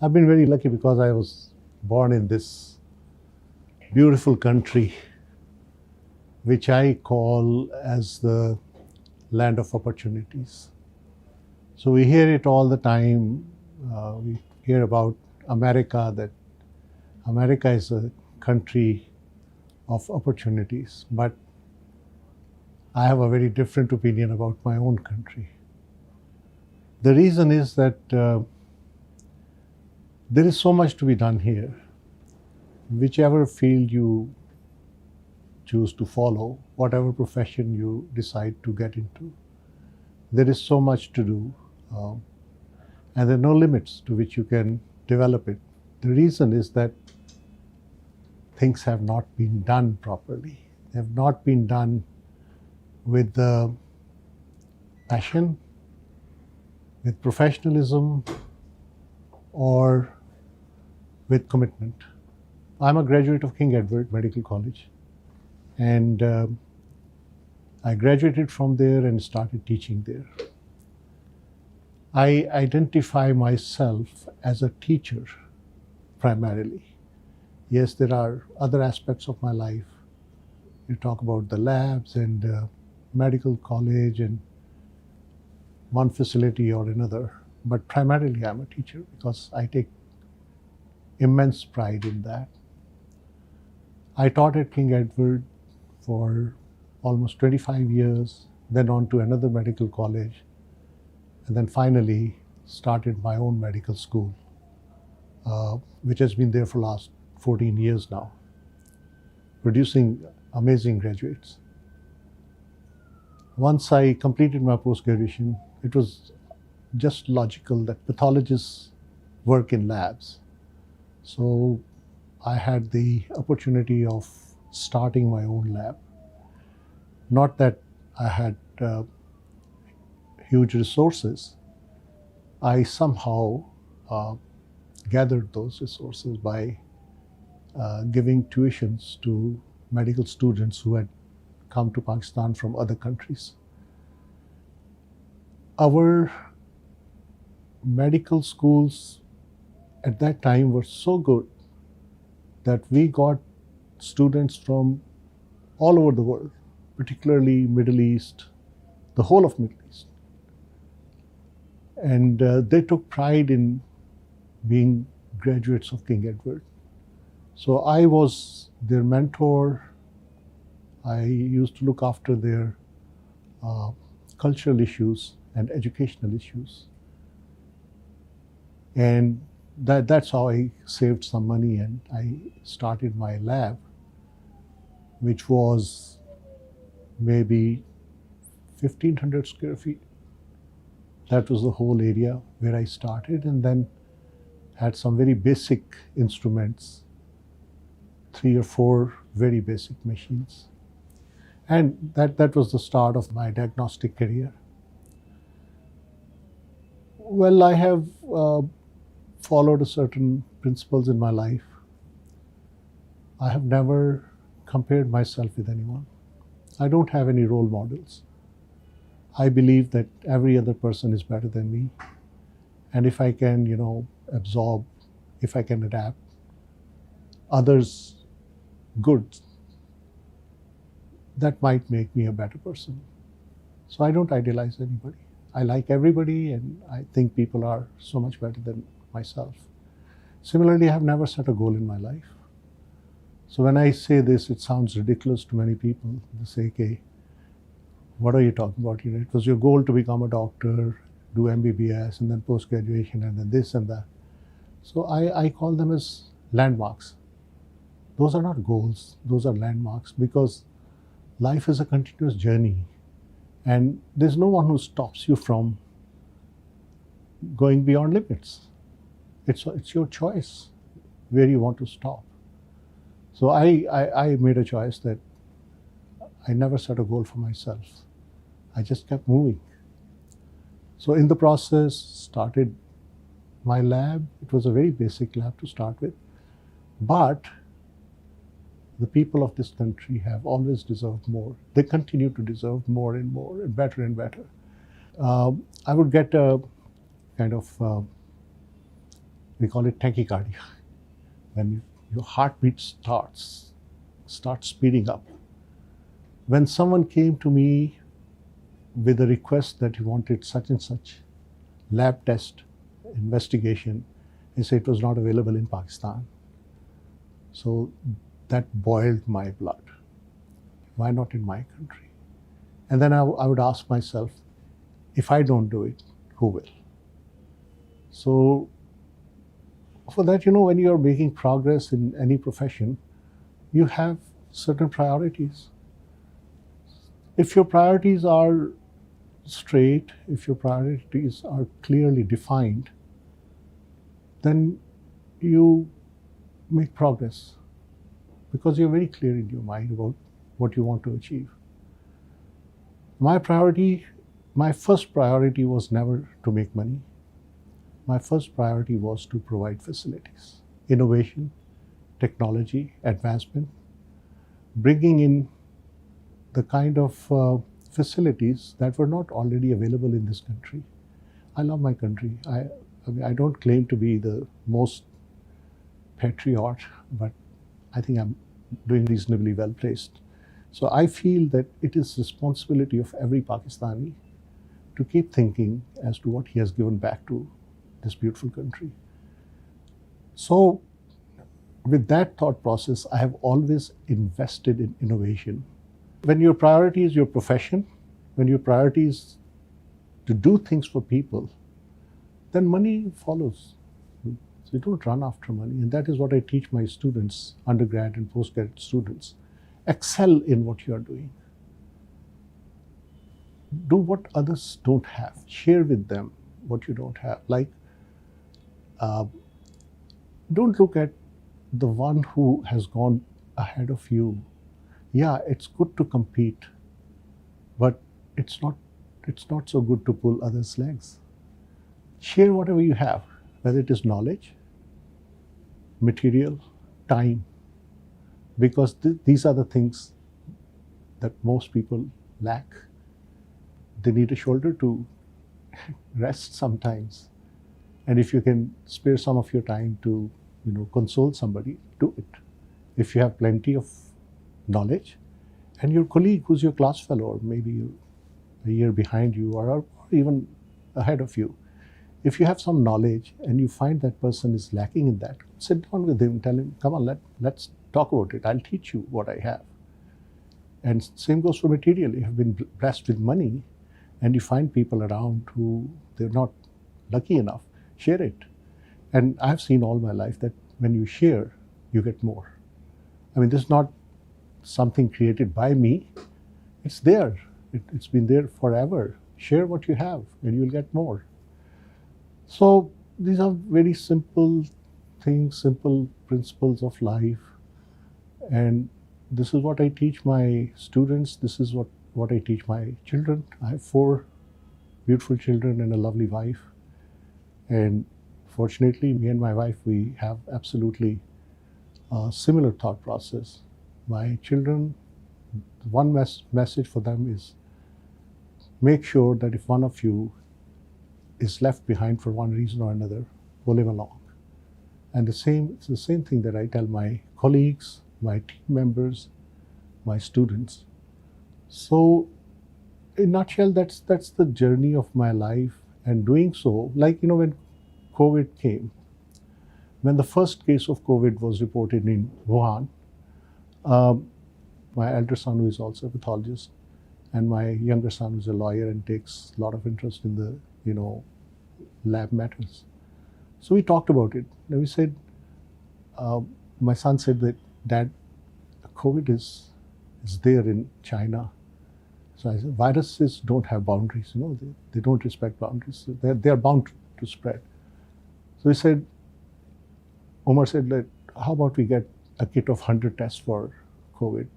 I've been very lucky because I was born in this beautiful country, which I call as the land of opportunities. So we hear it all the time. We hear about America, that America is a country of opportunities. But I have a very different opinion about my own country. The reason is that there is so much to be done here. Whichever field you choose to follow, whatever profession you decide to get into, there is so much to do. And there are no limits to which you can develop it. The reason is that things have not been done properly. They have not been done with the passion, with professionalism, or with commitment. I'm a graduate of King Edward Medical College, and I graduated from there and started teaching there. I identify myself as a teacher primarily. Yes, there are other aspects of my life. You talk about the labs and medical college and one facility or another, but primarily I'm a teacher because I take immense pride in that. I taught at King Edward for almost 25 years, then on to another medical college, and then finally started my own medical school, which has been there for the last 14 years now, producing amazing graduates. Once I completed my post-graduation, it was just logical that pathologists work in labs. So I had the opportunity of starting my own lab. Not that I had huge resources. I somehow gathered those resources by giving tuitions to medical students who had come to Pakistan from other countries. Our medical schools at that time were so good that we got students from all over the world, particularly Middle East, the whole of Middle East. And they took pride in being graduates of King Edward. So I was their mentor. I used to look after their cultural issues and educational issues. And that's how I saved some money and I started my lab, which was maybe 1,500 square feet. That was the whole area where I started, and then had some very basic instruments, 3 or 4 very basic machines. And that was the start of my diagnostic career. Well, I have followed certain principles in my life. I have never compared myself with anyone. I don't have any role models. I believe that every other person is better than me. And if I can, absorb, if I can adapt others' goods, that might make me a better person. So I don't idealize anybody. I like everybody, and I think people are so much better than myself. Similarly, I have never set a goal in my life. So when I say this, it sounds ridiculous to many people. They say, okay, what are you talking about? It was your goal to become a doctor, do MBBS, and then post-graduation, and then this and that. So I call them as landmarks. Those are not goals, those are landmarks, because life is a continuous journey. And there's no one who stops you from going beyond limits. It's your choice where you want to stop. So I made a choice that I never set a goal for myself. I just kept moving. So in the process, started my lab. It was a very basic lab to start with. But the people of this country have always deserved more. They continue to deserve more and more and better and better. I would get a kind of, we call it tachycardia, when your heartbeat starts speeding up. When someone came to me with a request that he wanted such and such lab test investigation, he said it was not available in Pakistan. So that boiled my blood. Why not in my country? And then I would ask myself, if I don't do it, who will? So for that, when you're making progress in any profession, you have certain priorities. If your priorities are straight, if your priorities are clearly defined, then you make progress because you're very clear in your mind about what you want to achieve. My first priority was never to make money. My first priority was to provide facilities, innovation, technology, advancement, bringing in the kind of facilities that were not already available in this country. I love my country. I don't claim to be the most patriot, but I think I'm doing reasonably well placed. So I feel that it is responsibility of every Pakistani to keep thinking as to what he has given back to this beautiful country. So with that thought process, I have always invested in innovation. When your priority is your profession, when your priority is to do things for people, then money follows. So you don't run after money. And that is what I teach my students, undergrad and postgrad students. Excel in what you are doing. Do what others don't have. Share with them what you don't have. Like, don't look at the one who has gone ahead of you. Yeah, it's good to compete, but it's not so good to pull others' legs. Share whatever you have, whether it is knowledge, material, time, because these are the things that most people lack. They need a shoulder to rest sometimes. And if you can spare some of your time to, console somebody, do it. If you have plenty of knowledge, and your colleague who's your class fellow, or maybe a year behind you, or even ahead of you, if you have some knowledge and you find that person is lacking in that, sit down with him, tell him, come on, let's talk about it. I'll teach you what I have. And same goes for material. You have been blessed with money, and you find people around who they're not lucky enough, share it. And I've seen all my life that when you share, you get more. I mean, this is not something created by me. It's there. It's been there forever. Share what you have and you'll get more. So these are very simple things, simple principles of life. And this is what I teach my students. This is what I teach my children. I have 4 beautiful children and a lovely wife. And fortunately, me and my wife, we have absolutely a similar thought process. My children, one message for them is make sure that if one of you is left behind for one reason or another, pull him along. And it's the same thing that I tell my colleagues, my team members, my students. So in a nutshell, that's the journey of my life. And doing so, like, when COVID came, when the first case of COVID was reported in Wuhan, my elder son, who is also a pathologist, and my younger son, who's a lawyer and takes a lot of interest in the, lab matters. So we talked about it. And we said, my son said that, Dad, COVID is there in China. So I said, viruses don't have boundaries, they don't respect boundaries. They're bound to spread. So he said, Omar said, how about we get a kit of 100 tests for COVID?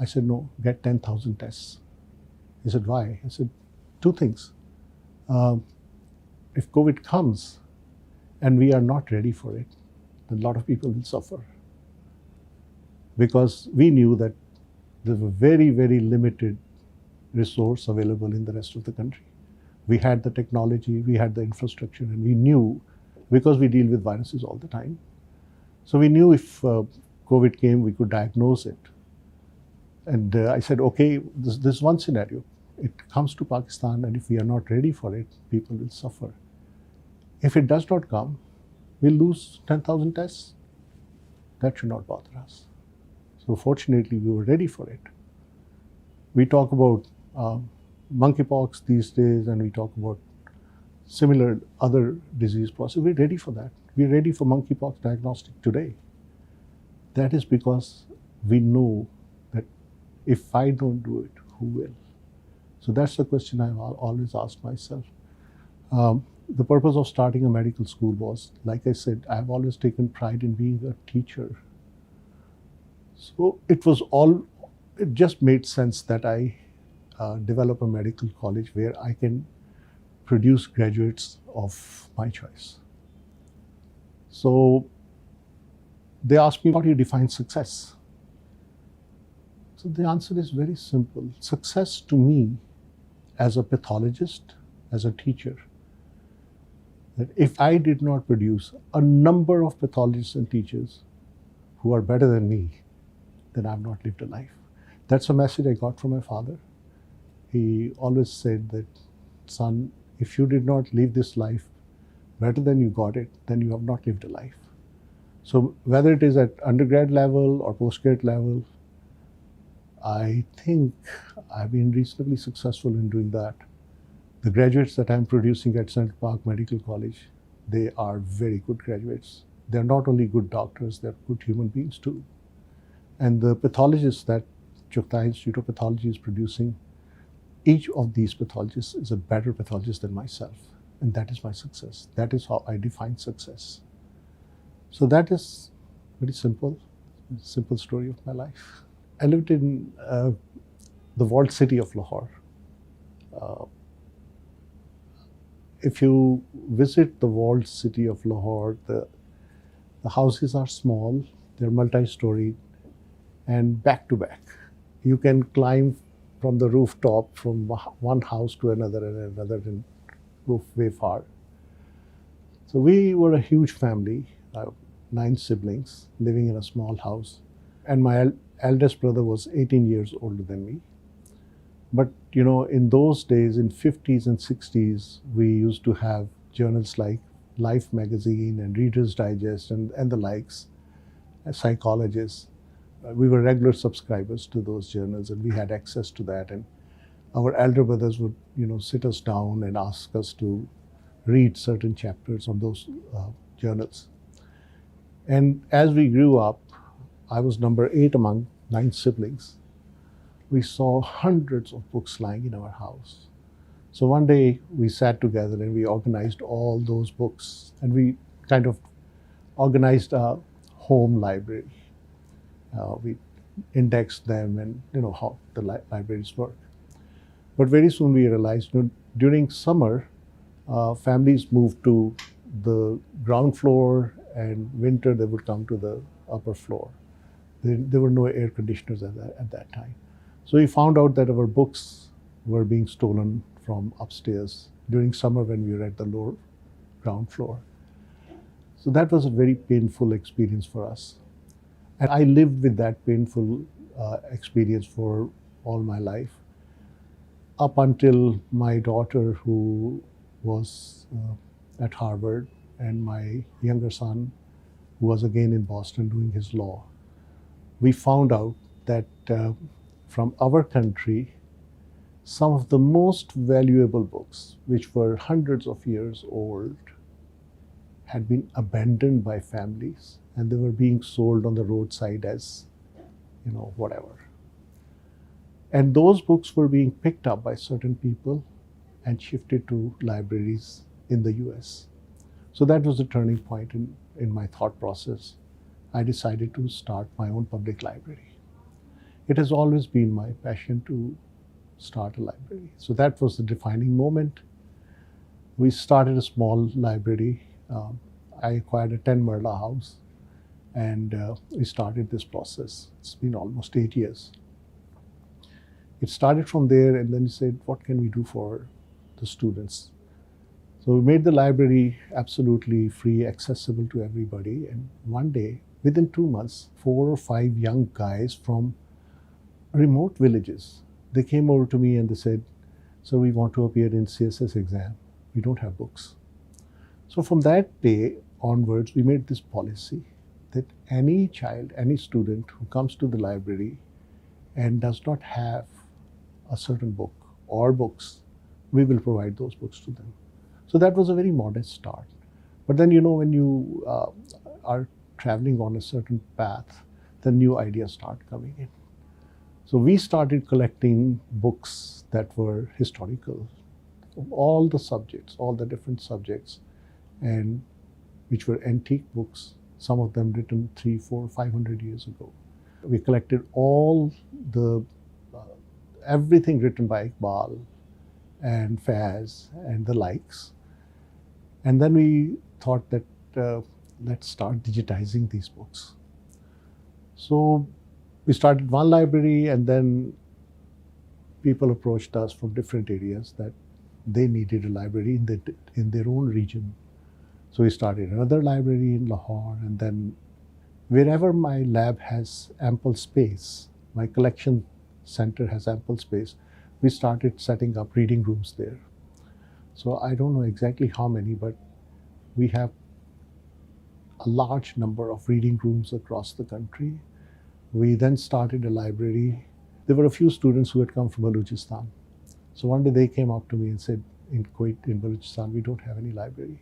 I said, no, get 10,000 tests. He said, why? I said, 2 things. If COVID comes and we are not ready for it, then a lot of people will suffer. Because we knew that there were very, very limited resource available in the rest of the country. We had the technology, we had the infrastructure, and we knew, because we deal with viruses all the time, so we knew if COVID came, we could diagnose it. And I said, okay, this is one scenario. It comes to Pakistan, and if we are not ready for it, people will suffer. If it does not come, we'll lose 10,000 tests. That should not bother us. So fortunately, we were ready for it. We talk about monkeypox these days, and we talk about similar other disease process. We're ready for that. We're ready for monkeypox diagnostic today. That is because we know that if I don't do it, who will? So that's the question I've always asked myself. The purpose of starting a medical school was, like I said, I've always taken pride in being a teacher. So it just made sense that I develop a medical college where I can produce graduates of my choice. So they asked me, how do you define success? So the answer is very simple. Success to me, as a pathologist, as a teacher, that if I did not produce a number of pathologists and teachers who are better than me, then I've not lived a life. That's a message I got from my father. He always said that, son, if you did not live this life better than you got it, then you have not lived a life. So whether it is at undergrad level or postgrad level, I think I've been reasonably successful in doing that. The graduates that I'm producing at Central Park Medical College, they are very good graduates. They're not only good doctors, they're good human beings too. And the pathologists that Chughtai Institute of Pathology is producing, each of these pathologists is a better pathologist than myself. And that is my success. That is how I define success. So that is very simple story of my life. I lived in the walled city of Lahore. If you visit the walled city of Lahore, the houses are small, they're multi-storied and back to back. You can climb from the rooftop from one house to another and another and go way far. So we were a huge family, 9 siblings living in a small house. And my eldest brother was 18 years older than me. But in those days, in 50s and 60s, we used to have journals like Life magazine and Reader's Digest and the likes, as psychologists. We were regular subscribers to those journals, and we had access to that. And our elder brothers would, sit us down and ask us to read certain chapters of those journals. And as we grew up, I was number 8 among 9 siblings. We saw hundreds of books lying in our house. So one day we sat together and we organized all those books, and we kind of organized a home library. We indexed them and how the libraries work. But very soon we realized during summer, families moved to the ground floor, and winter they would come to the upper floor. There were no air conditioners at that time. So we found out that our books were being stolen from upstairs during summer when we were at the lower ground floor. So that was a very painful experience for us. And I lived with that painful experience for all my life, up until my daughter, who was at Harvard, and my younger son, who was again in Boston doing his law. We found out that from our country, some of the most valuable books, which were hundreds of years old, had been abandoned by families, and they were being sold on the roadside as, whatever. And those books were being picked up by certain people and shifted to libraries in the US. So that was a turning point in my thought process. I decided to start my own public library. It has always been my passion to start a library. So that was the defining moment. We started a small library. I acquired a 10-Marla house, and we started this process. It's been almost 8 years. it started from there, and then we said, what can we do for the students? So we made the library absolutely free, accessible to everybody. And one day, within 2 months, 4 or 5 young guys from remote villages, they came over to me and they said, so we want to appear in CSS exam. We don't have books. So from that day onwards, we made this policy that any child, any student who comes to the library and does not have a certain book or books, we will provide those books to them. So that was a very modest start. But then, when you are traveling on a certain path, the new ideas start coming in. So we started collecting books that were historical, of all the subjects, all the different subjects, and which were antique books, some of them written 300, 400, 500 years ago. We collected all the everything written by Iqbal and Faz and the likes. And then we thought that let's start digitizing these books. So we started one library, and then people approached us from different areas that they needed a library in their own region. So we started another library in Lahore, and then wherever my lab has ample space, my collection center has ample space, we started setting up reading rooms there. So I don't know exactly how many, but we have a large number of reading rooms across the country. We then started a library. There were a few students who had come from Balochistan. So one day they came up to me and said, in Kuwait, in Balochistan, we don't have any library.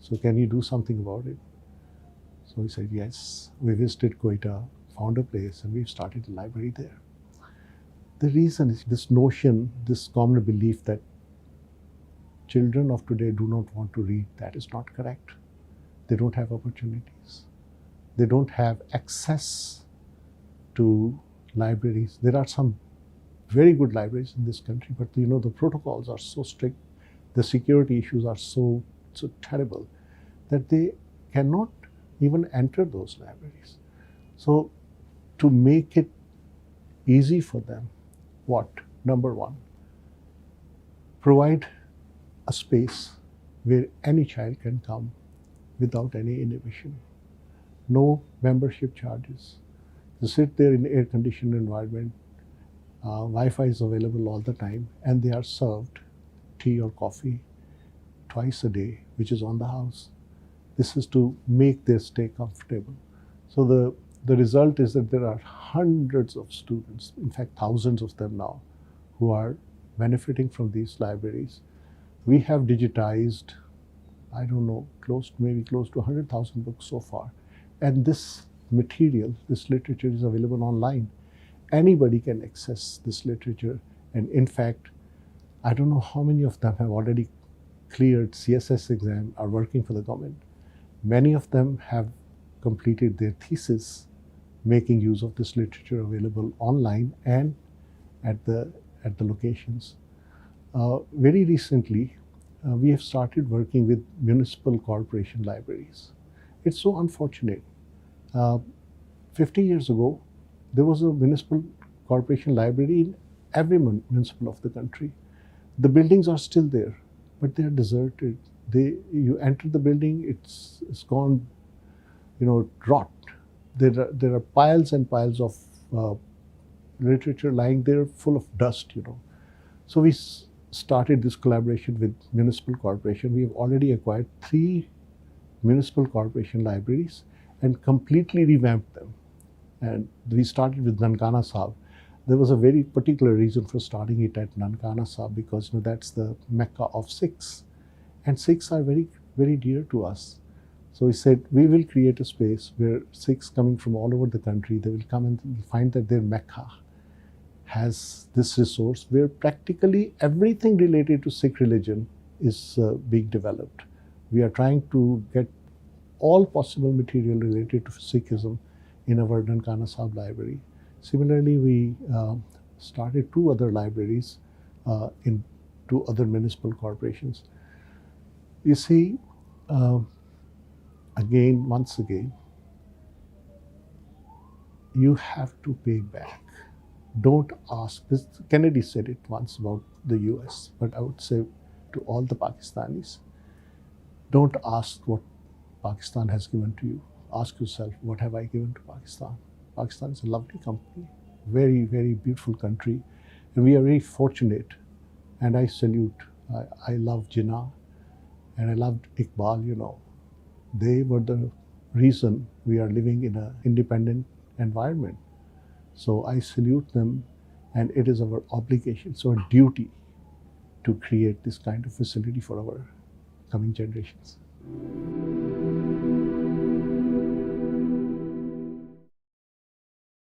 So can you do something about it? So we said, yes. We visited Quetta, found a place, and we've started a library there. The reason is this notion, this common belief that children of today do not want to read. That is not correct. They don't have opportunities. They don't have access to libraries. There are some very good libraries in this country, but the protocols are so strict, the security issues are so terrible that they cannot even enter those libraries. So to make it easy for them, what? Number one, provide a space where any child can come without any inhibition. No membership charges. You sit there in air-conditioned environment. Wi-Fi is available all the time, and they are served tea or coffee twice a day, which is on the house. This is to make their stay comfortable. So the result is that there are hundreds of students, in fact thousands of them now, who are benefiting from these libraries. We have digitized, I don't know, maybe close to 100,000 books so far. And this material, this literature is available online. Anybody can access this literature. And in fact, I don't know how many of them have already cleared CSS exam, are working for the government. Many of them have completed their thesis making use of this literature available online and at the locations. Very recently, we have started working with municipal corporation libraries. It's so unfortunate. 50 years ago, there was a municipal corporation library in every municipal of the country. The buildings are still there, but they are deserted. You enter the building, it's gone, rot. There are piles and piles of literature lying there full of dust, So we started this collaboration with municipal corporation. We have already acquired 3 municipal corporation libraries and completely revamped them. And we started with Nankana Sahib. There was a very particular reason for starting it at Nankana Sahib because that's the Mecca of Sikhs. And Sikhs are very, very dear to us. So we said, we will create a space where Sikhs coming from all over the country, they will come and find that their Mecca has this resource where practically everything related to Sikh religion is being developed. We are trying to get all possible material related to Sikhism in our Nankana Sahib library. Similarly, we started 2 other libraries in 2 other municipal corporations. You see, once again, you have to pay back. Don't ask this. Kennedy said it once about the US, but I would say to all the Pakistanis, don't ask what Pakistan has given to you. Ask yourself, what have I given to Pakistan? Pakistan is a lovely company, very, very beautiful country, and we are very fortunate. And I salute. I love Jinnah, and I loved Iqbal. They were the reason we are living in an independent environment. So I salute them, and it is our obligation, so our duty to create this kind of facility for our coming generations.